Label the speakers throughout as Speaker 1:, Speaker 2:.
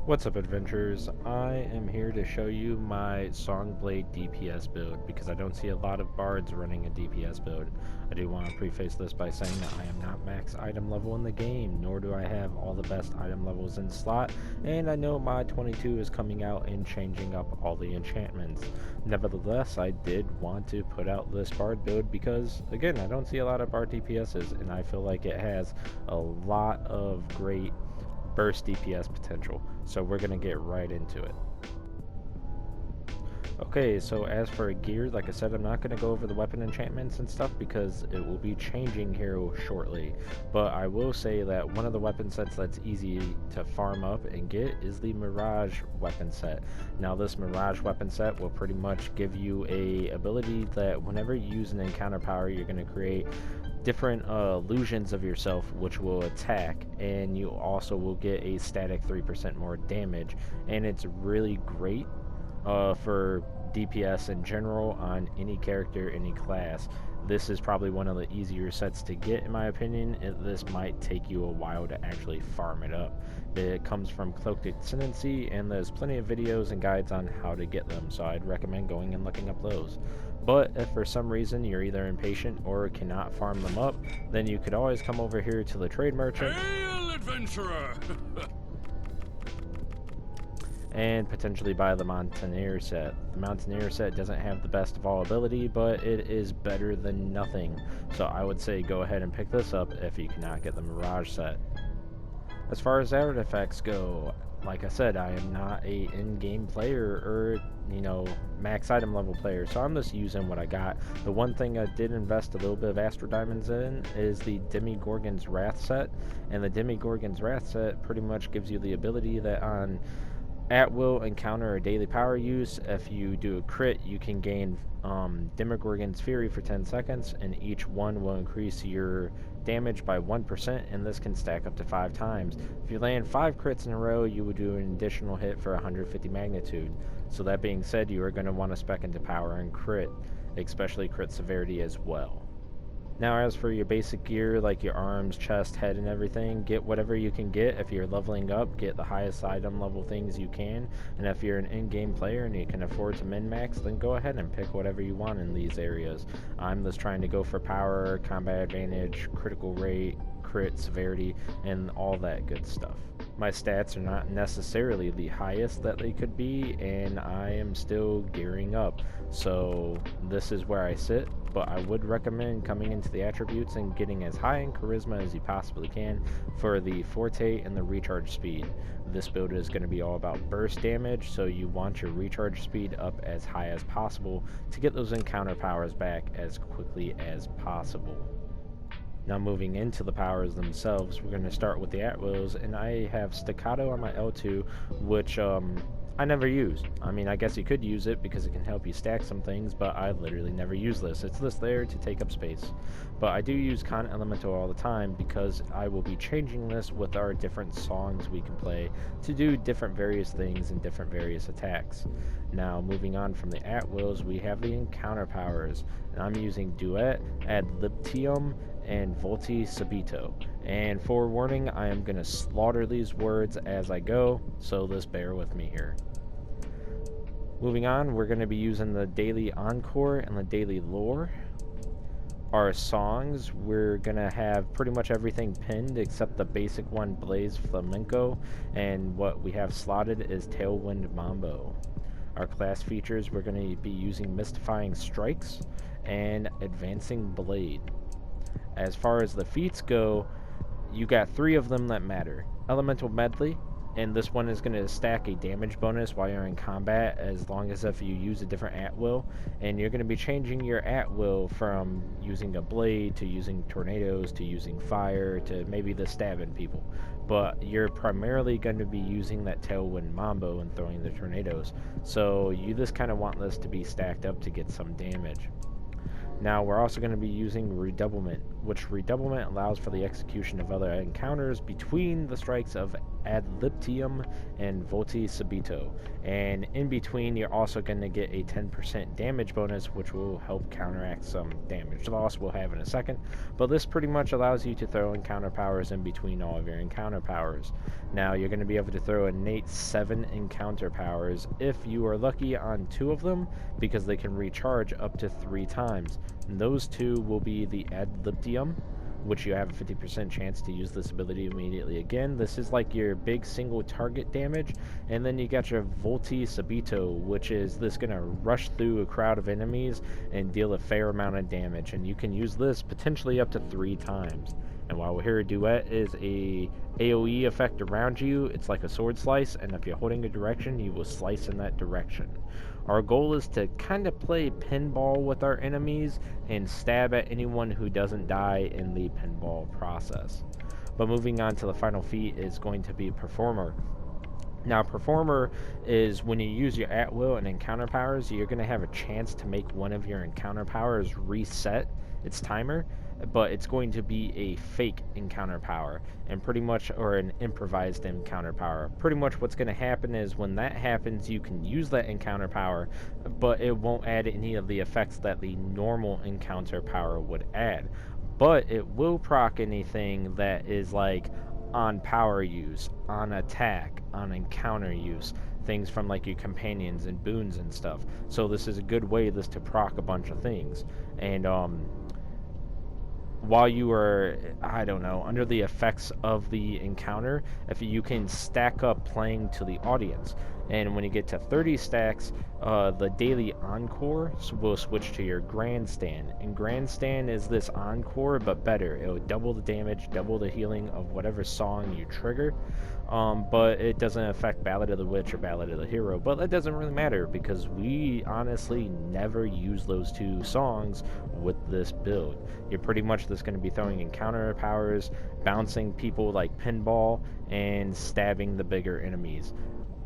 Speaker 1: What's up, adventurers? I am here to show you my Songblade DPS build because I don't see a lot of bards running a DPS build. I do want to preface this by saying that I am not max item level in the game, nor do I have all the best item levels in slot, and I know mod 22 is coming out and changing up all the enchantments. Nevertheless, I did want to put out this bard build because, again, I don't see a lot of bard DPSs, and I feel like it has a lot of great burst DPS potential, so we're gonna get right into it. Okay, so as for gear, like I said, I'm not going to go over the weapon enchantments and stuff because it will be changing here shortly, but I will say that one of the weapon sets that's easy to farm up and get is the Mirage weapon set. Now this Mirage weapon set will pretty much give you a ability that whenever you use an encounter power, you're going to create different illusions of yourself which will attack, and you also will get a static 3% more damage, and it's really great for DPS in general on any character, any class. This is probably one of the easier sets to get, in my opinion. This might take you a while to actually farm it up. It comes from Cloaked Ascendancy, and there's plenty of videos and guides on how to get them, so I'd recommend going and looking up those. But if for some reason you're either impatient or cannot farm them up, then you could always come over here to the trade merchant.
Speaker 2: Hail, adventurer!
Speaker 1: And potentially buy the Mountaineer set. The Mountaineer set doesn't have the best of all ability, but it is better than nothing. So I would say go ahead and pick this up if you cannot get the Mirage set. As far as artifacts go, like I said, I am not a in-game player or, max item level player, so I'm just using what I got. The one thing I did invest a little bit of Astro Diamonds in is the Demigorgon's Wrath set, and the Demigorgon's Wrath set pretty much gives you the ability that on at-will encounter or daily power use, if you do a crit, you can gain Demogorgon's Fury for 10 seconds, and each one will increase your damage by 1%, and this can stack up to 5 times. If you land 5 crits in a row, you would do an additional hit for 150 magnitude. So that being said, you are going to want to spec into power and crit, especially crit severity as well. Now as for your basic gear, like your arms, chest, head, and everything, get whatever you can get. If you're leveling up, get the highest item level things you can, and if you're an in-game player and you can afford to min-max, then go ahead and pick whatever you want in these areas. I'm just trying to go for power, combat advantage, critical rate, crit, severity, and all that good stuff. My stats are not necessarily the highest that they could be, and I am still gearing up, so this is where I sit. But I would recommend coming into the attributes and getting as high in charisma as you possibly can for the forte and the recharge speed. This build is going to be all about burst damage, so you want your recharge speed up as high as possible to get those encounter powers back as quickly as possible. Now moving into the powers themselves, we're going to start with the at-wills, and I have Staccato on my L2, which I never used. I mean, I guess you could use it because it can help you stack some things, but I literally never use this. It's just there to take up space. But I do use Con Elemental all the time because I will be changing this with our different songs we can play to do different various things and different various attacks. Now, moving on from the at-wills, we have the encounter powers, and I'm using Duet, Ad Libitum, and Volti Subito. And forewarning, I am going to slaughter these words as I go, so just bear with me here. Moving on, we're going to be using the Daily Encore and the Daily Lore. Our songs, we're going to have pretty much everything pinned except the basic one, Blaze Flamenco, and what we have slotted is Tailwind Mambo. Our class features, we're going to be using Mystifying Strikes and Advancing Blade. As far as the feats go, you got 3 of them that matter. Elemental Medley, and this one is going to stack a damage bonus while you're in combat as long as if you use a different at-will, and you're going to be changing your at-will from using a blade to using tornadoes to using fire to maybe the stabbing people, but you're primarily going to be using that Tailwind Mambo and throwing the tornadoes, so you just kind of want this to be stacked up to get some damage. Now we're also going to be using Redoublement. which redoublement allows for the execution of other encounters between the strikes of ad libitum and volti subito. And in between, you're also going to get a 10% damage bonus, which will help counteract some damage loss we'll have in a second. But this pretty much allows you to throw encounter powers in between all of your encounter powers. Now, you're going to be able to throw innate 7 encounter powers if you are lucky on 2 of them, because they can recharge up to 3 times. And those 2 will be the ad libitum, which you have a 50% chance to use this ability immediately again. This is like your big single target damage. And then you got your volti subito, which is this gonna rush through a crowd of enemies and deal a fair amount of damage, and you can use this potentially up to 3 times. And while we're here, duet is a AoE effect around you. It's like a sword slice, and if you're holding a direction, you will slice in that direction. Our goal is to kind of play pinball with our enemies and stab at anyone who doesn't die in the pinball process. But moving on to the final feat is going to be Performer. Now, Performer is when you use your at-will and encounter powers, you're going to have a chance to make one of your encounter powers reset its timer, but it's going to be a fake encounter power, and pretty much, or an improvised encounter power. Pretty much what's going to happen is when that happens, you can use that encounter power, but it won't add any of the effects that the normal encounter power would add. But it will proc anything that is like on power use, on attack, on encounter use, things from like your companions and boons and stuff. So this is a good way to proc a bunch of things. And while you are, I don't know, under the effects of the encounter, if you can stack up playing to the audience. And when you get to 30 stacks, the daily encore will switch to your grandstand. And grandstand is this encore, but better. It will double the damage, double the healing of whatever song you trigger. But it doesn't affect Ballad of the Witch or Ballad of the Hero. But that doesn't really matter, because we honestly never use those 2 songs with this build. You're pretty much just going to be throwing encounter powers, bouncing people like pinball, and stabbing the bigger enemies,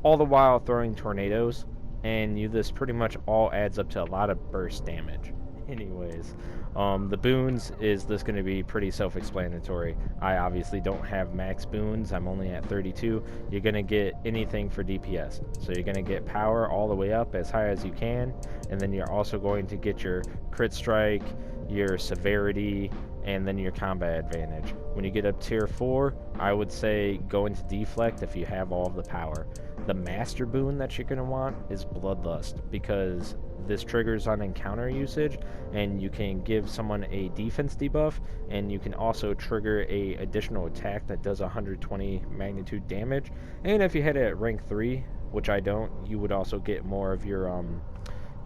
Speaker 1: all the while throwing tornadoes. And this pretty much all adds up to a lot of burst damage. Anyways, the boons is this going to be pretty self-explanatory. I obviously don't have max boons. I'm only at 32. You're going to get anything for DPS. So you're going to get power all the way up as high as you can, and then you're also going to get your crit strike, your severity, and then your combat advantage. When you get up tier 4, I would say go into deflect if you have all of the power. The master boon that you're going to want is Bloodlust, because this triggers on encounter usage, and you can give someone a defense debuff, and you can also trigger a additional attack that does 120 magnitude damage. And if you hit it at rank 3, which I don't, you would also get more of your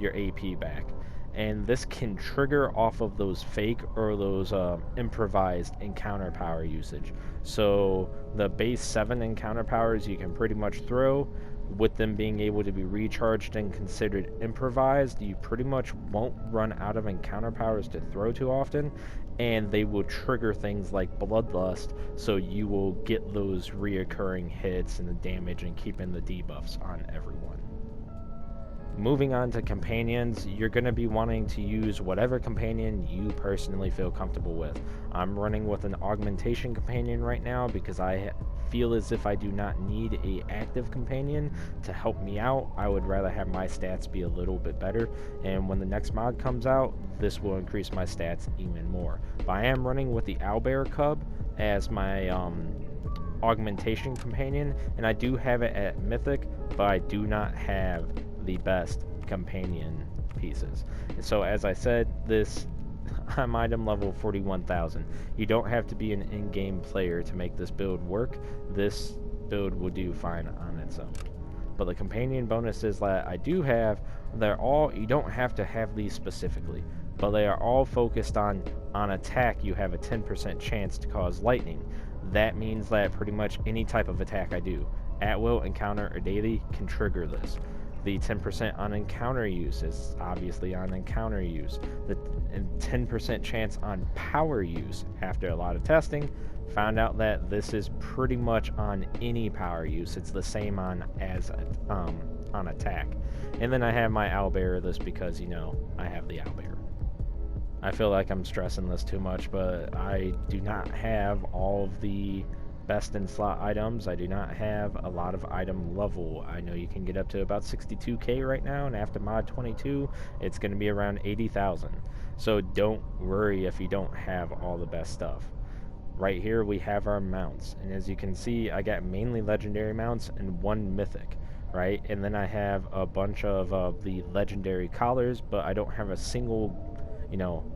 Speaker 1: AP back. And this can trigger off of those fake or those improvised encounter power usage. So the base 7 encounter powers you can pretty much throw, with them being able to be recharged and considered improvised. You pretty much won't run out of encounter powers to throw too often, and they will trigger things like Bloodlust, so you will get those reoccurring hits and the damage and keeping the debuffs on everyone. Moving on to companions, you're going to be wanting to use whatever companion you personally feel comfortable with. I'm running with an augmentation companion right now because I feel as if I do not need a active companion to help me out. I would rather have my stats be a little bit better, and when the next mod comes out, this will increase my stats even more. But I am running with the Owlbear Cub as my augmentation companion, and I do have it at Mythic, but I do not have the best companion pieces. And so as I said, this I'm item level 41,000. You don't have to be an in-game player to make this build work. This build will do fine on its own. But the companion bonuses that I do have, they're all, you don't have to have these specifically, but they are all focused on attack. You have a 10% chance to cause lightning. That means that pretty much any type of attack I do, at will, encounter, or daily, can trigger this. The 10% on encounter use is obviously on encounter use. The 10% chance on power use, after a lot of testing, found out that this is pretty much on any power use. It's the same on attack. And then I have my Owlbear this because, you know, I have the Owlbear. I feel like I'm stressing this too much, but I do not have all of the best in slot items. I do not have a lot of item level. I know you can get up to about 62k right now, and after mod 22, it's going to be around 80,000. So don't worry if you don't have all the best stuff. Right here we have our mounts, and as you can see, I got mainly legendary mounts and one mythic, right? And then I have a bunch of the legendary collars, but I don't have a single,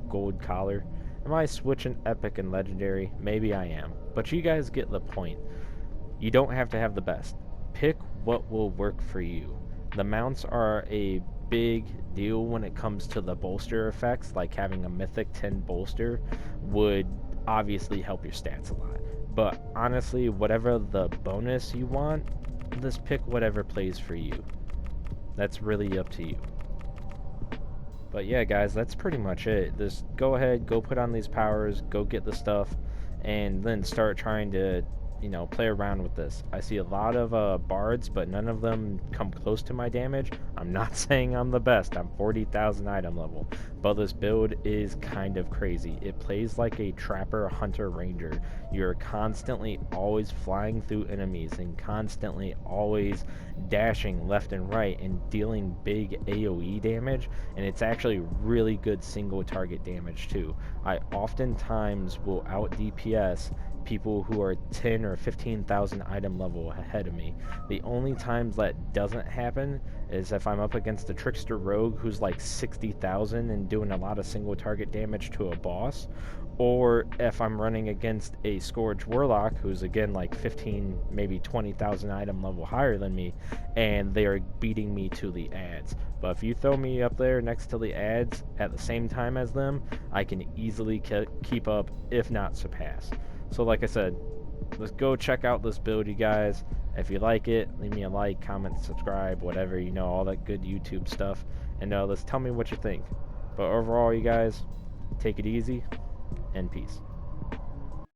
Speaker 1: gold collar. Am I switching epic and legendary? Maybe I am, but you guys get the point. You don't have to have the best. Pick what will work for you. The mounts are a big deal when it comes to the bolster effects, like having a mythic 10 bolster would obviously help your stats a lot. But honestly, whatever the bonus you want, just pick whatever plays for you. That's really up to you. But yeah, guys, that's pretty much it. Just go ahead, go put on these powers, go get the stuff, and then start trying to, play around with this. I see a lot of bards, but none of them come close to my damage. I'm not saying I'm the best. I'm 40,000 item level, but this build is kind of crazy. It plays like a trapper, hunter, ranger. You're constantly always flying through enemies and constantly always dashing left and right and dealing big AoE damage, and it's actually really good single target damage too. I oftentimes will out DPS people who are 10 or 15,000 item level ahead of me. The only times that doesn't happen is if I'm up against a trickster rogue who's like 60,000 and doing a lot of single target damage to a boss, or if I'm running against a Scourge Warlock who's again like 15, maybe 20,000 item level higher than me, and they are beating me to the adds. But if you throw me up there next to the adds at the same time as them, I can easily keep up, if not surpass. So like I said, let's go check out this build, you guys. If you like it, leave me a like, comment, subscribe, whatever, all that good YouTube stuff. And let's tell me what you think. But overall, you guys, take it easy, and peace.